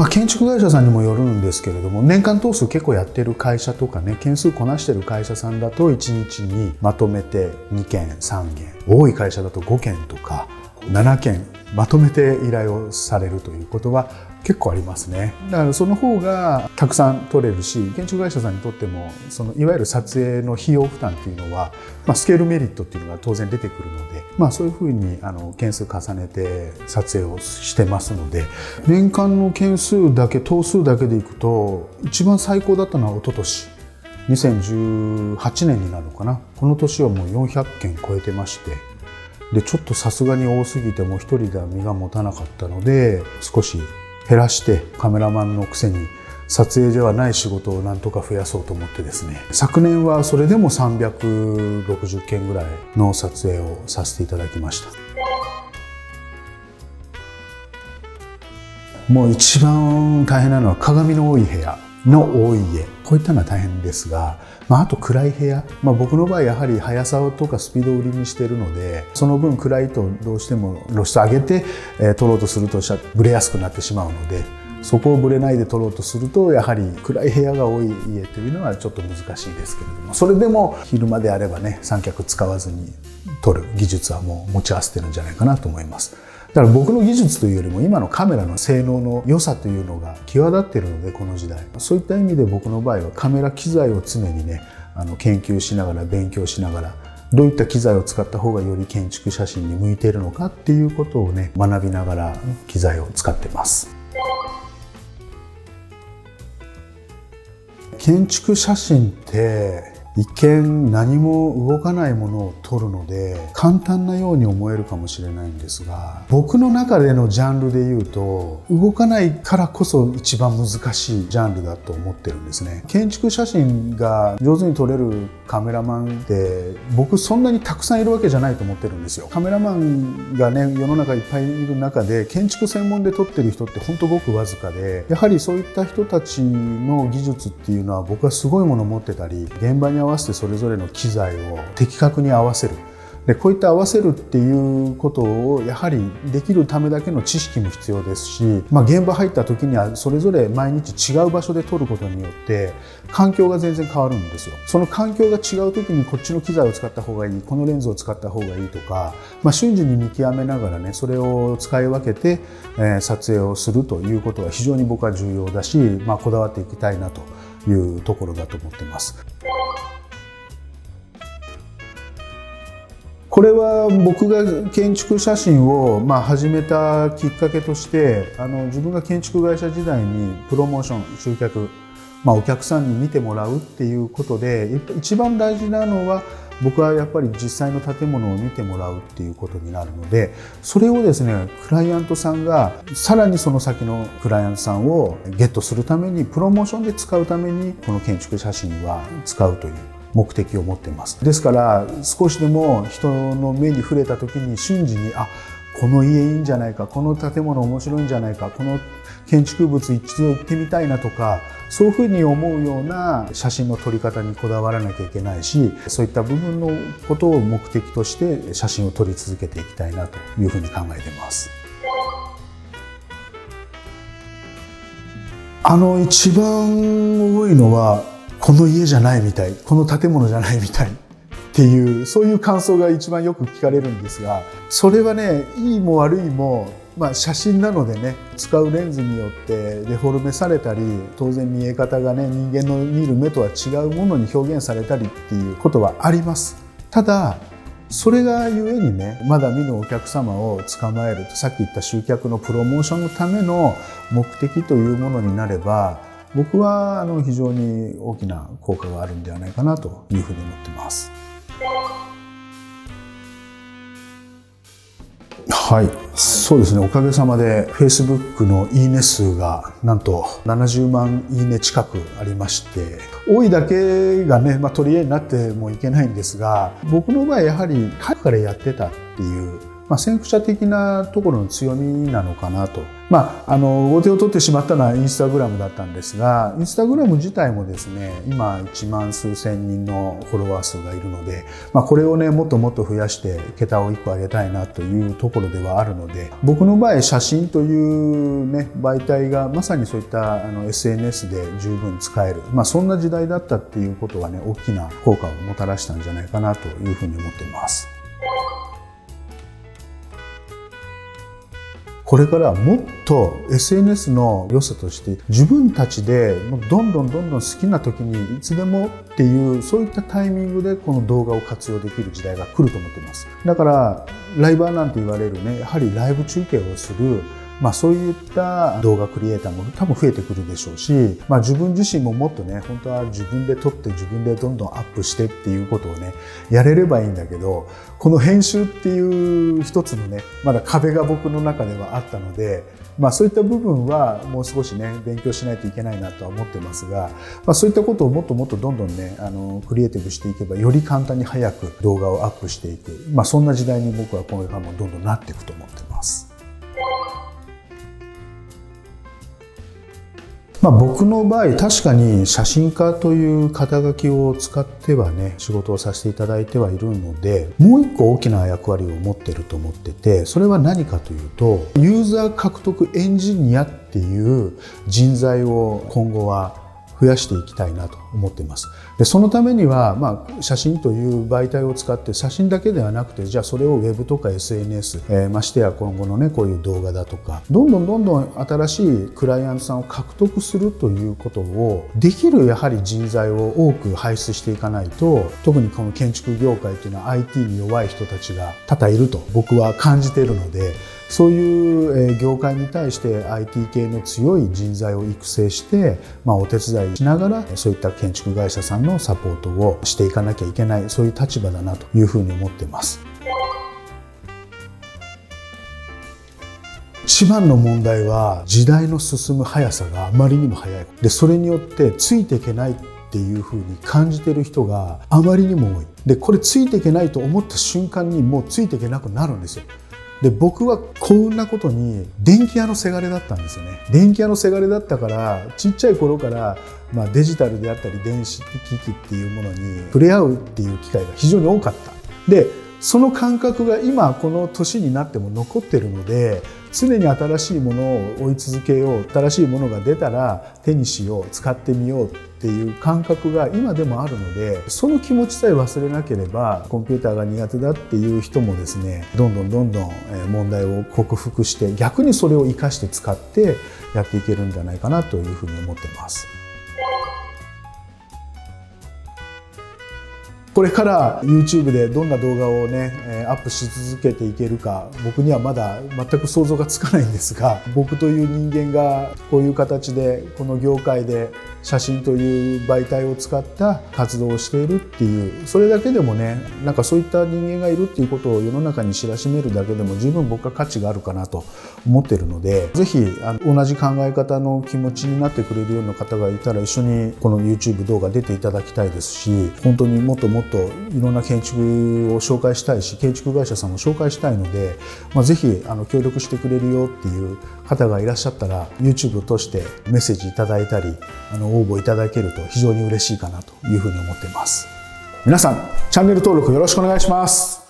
建築会社さんにもよるんですけれども、年間棟数結構やってる会社とかね、件数こなしてる会社さんだと1日にまとめて2件3件、多い会社だと5件とか7件まとめて依頼をされるということは結構ありますね。だからその方がたくさん取れるし、建築会社さんにとってもそのいわゆる撮影の費用負担っていうのは、スケールメリットっていうのが当然出てくるので、そういうふうに件数重ねて撮影をしてますので、年間の件数だけ棟数だけでいくと一番最高だったのは一昨年2018年になるのかな。この年はもう400件超えてまして、でちょっとさすがに多すぎてもう一人では身が持たなかったので、少し減らしてカメラマンのくせに撮影ではない仕事をなんとか増やそうと思ってですね、昨年はそれでも360件ぐらいの撮影をさせていただきました。もう一番大変なのは鏡の多い部屋の多い家、こういったのは大変ですが、あと暗い部屋、僕の場合やはり速さとかスピードを売りにしているので、その分暗いとどうしても露出上げて撮ろうとするとブレやすくなってしまうので、そこをブレないで撮ろうとするとやはり暗い部屋が多い家というのはちょっと難しいですけれども、それでも昼間であればね、三脚使わずに撮る技術はもう持ち合わせてるんじゃないかなと思います。だから僕の技術というよりも今のカメラの性能の良さというのが際立っているので、この時代そういった意味で僕の場合はカメラ機材を常にね研究しながら勉強しながら、どういった機材を使った方がより建築写真に向いているのかっていうことをね学びながら機材を使ってます。建築写真って一見何も動かないものを撮るので簡単なように思えるかもしれないんですが、僕の中でのジャンルで言うと動かないからこそ一番難しいジャンルだと思ってるんですね。建築写真が上手に撮れるカメラマンって僕そんなにたくさんいるわけじゃないと思ってるんですよ。カメラマンがね世の中いっぱいいる中で建築専門で撮ってる人って本当ごくわずかで、やはりそういった人たちの技術っていうのは僕はすごいものを持ってたり、現場に合わせてそれぞれの機材を的確に合わせる。でこういった合わせるっていうことをやはりできるためだけの知識も必要ですし、現場入った時にはそれぞれ毎日違う場所で撮ることによって環境が全然変わるんですよ。その環境が違う時にこっちの機材を使った方がいい、このレンズを使った方がいいとか、瞬時に見極めながらねそれを使い分けて撮影をするということが非常に僕は重要だし、こだわっていきたいなというところだと思ってます。これは僕が建築写真を始めたきっかけとして、自分が建築会社時代にプロモーション、集客、お客さんに見てもらうっていうことで一番大事なのは僕はやっぱり実際の建物を見てもらうっていうことになるので、それをですねクライアントさんがさらにその先のクライアントさんをゲットするためにプロモーションで使うためにこの建築写真は使うという目的を持っています。ですから少しでも人の目に触れた時に瞬時にこの家いいんじゃないか、この建物面白いんじゃないか、この建築物一度行ってみたいなとか、そういうふうに思うような写真の撮り方にこだわらなきゃいけないし、そういった部分のことを目的として写真を撮り続けていきたいなというふうに考えています。一番多いのはこの家じゃないみたい、この建物じゃないみたいっていう、そういう感想が一番よく聞かれるんですが、それはねいいも悪いも写真なのでね、使うレンズによってデフォルメされたり、当然見え方がね人間の見る目とは違うものに表現されたりっていうことはあります。ただそれがゆえにね、まだ見ぬお客様を捕まえると、さっき言った集客のプロモーションのための目的というものになれば、僕は非常に大きな効果があるんではないかなというふうに思ってます。はい、そうですね。おかげさまで Facebook のいいね数がなんと70万いいね近くありまして、多いだけがね、取り柄になってもいけないんですが、僕の場合やはり彼からやってたっていう先駆者的なところの強みなのかなと。後手を取ってしまったのはインスタグラムだったんですが、インスタグラム自体もですね、今1万数千人のフォロワー数がいるので、これをね、もっともっと増やして桁を1個上げたいなというところではあるので、僕の場合写真というね、媒体がまさにそういったSNS で十分使える、そんな時代だったっていうことがね、大きな効果をもたらしたんじゃないかなというふうに思っています。これからもっと SNS の良さとして自分たちでどんどん好きな時にいつでもっていうそういったタイミングでこの動画を活用できる時代が来ると思っています。だからライバーなんて言われるね、やはりライブ中継をするそういった動画クリエイターも多分増えてくるでしょうし、自分自身ももっとね、本当は自分で撮って自分でどんどんアップしてっていうことをね、やれればいいんだけど、この編集っていう一つのね、まだ壁が僕の中ではあったので、そういった部分はもう少しね、勉強しないといけないなとは思ってますが、そういったことをもっともっとどんどんね、クリエイティブしていけば、より簡単に早く動画をアップしていく。そんな時代に僕はこれからもどんどんなっていくと思ってます。僕の場合、確かに写真家という肩書きを使ってはね、仕事をさせていただいてはいるので、もう一個大きな役割を持ってると思ってて、それは何かというと、ユーザー獲得エンジニアっていう人材を今後は増やしていきたいなと思っています。で、そのためには、写真という媒体を使って、写真だけではなくて、じゃあそれをウェブとか SNS、ましてや今後のね、こういう動画だとか、どんどん新しいクライアントさんを獲得するということをできるやはり人材を多く輩出していかないと、特にこの建築業界というのは IT に弱い人たちが多々いると僕は感じているので、そういう業界に対して IT 系の強い人材を育成して、お手伝いしながらそういった建築会社さんのサポートをしていかなきゃいけない、そういう立場だなというふうに思っています。一番の問題は時代の進む速さがあまりにも速い。で、それによってついていけないっていうふうに感じている人があまりにも多い。で、これついていけないと思った瞬間にもうついていけなくなるんですよ。で、僕は幸運なことに電気屋のせがれだったんですよね。電気屋のせがれだったから、ちっちゃい頃からデジタルであったり電子機器っていうものに触れ合うっていう機会が非常に多かった。で、その感覚が今この年になっても残ってるので、常に新しいものを追い続けよう、新しいものが出たら手にしよう、使ってみようっていう感覚が今でもあるので、その気持ちさえ忘れなければ、コンピューターが苦手だっていう人もですね、どんどん問題を克服して、逆にそれを生かして使ってやっていけるんじゃないかなというふうに思ってます。これから YouTube でどんな動画をね、アップし続けていけるか、僕にはまだ全く想像がつかないんですが、僕という人間がこういう形でこの業界で写真という媒体を使った活動をしているっていう、それだけでもね、そういった人間がいるっていうことを世の中に知らしめるだけでも十分僕は価値があるかなと思っているので、ぜひ同じ考え方の気持ちになってくれるような方がいたら、一緒にこの YouTube 動画出ていただきたいですし、本当にもっともっといろんな建築を紹介したいし、建築会社さんも紹介したいので、ぜひ協力してくれるよっていう方がいらっしゃったら、 YouTube を通してメッセージいただいたり応募いただけると非常に嬉しいかなというふうに思っています。皆さんチャンネル登録よろしくお願いします。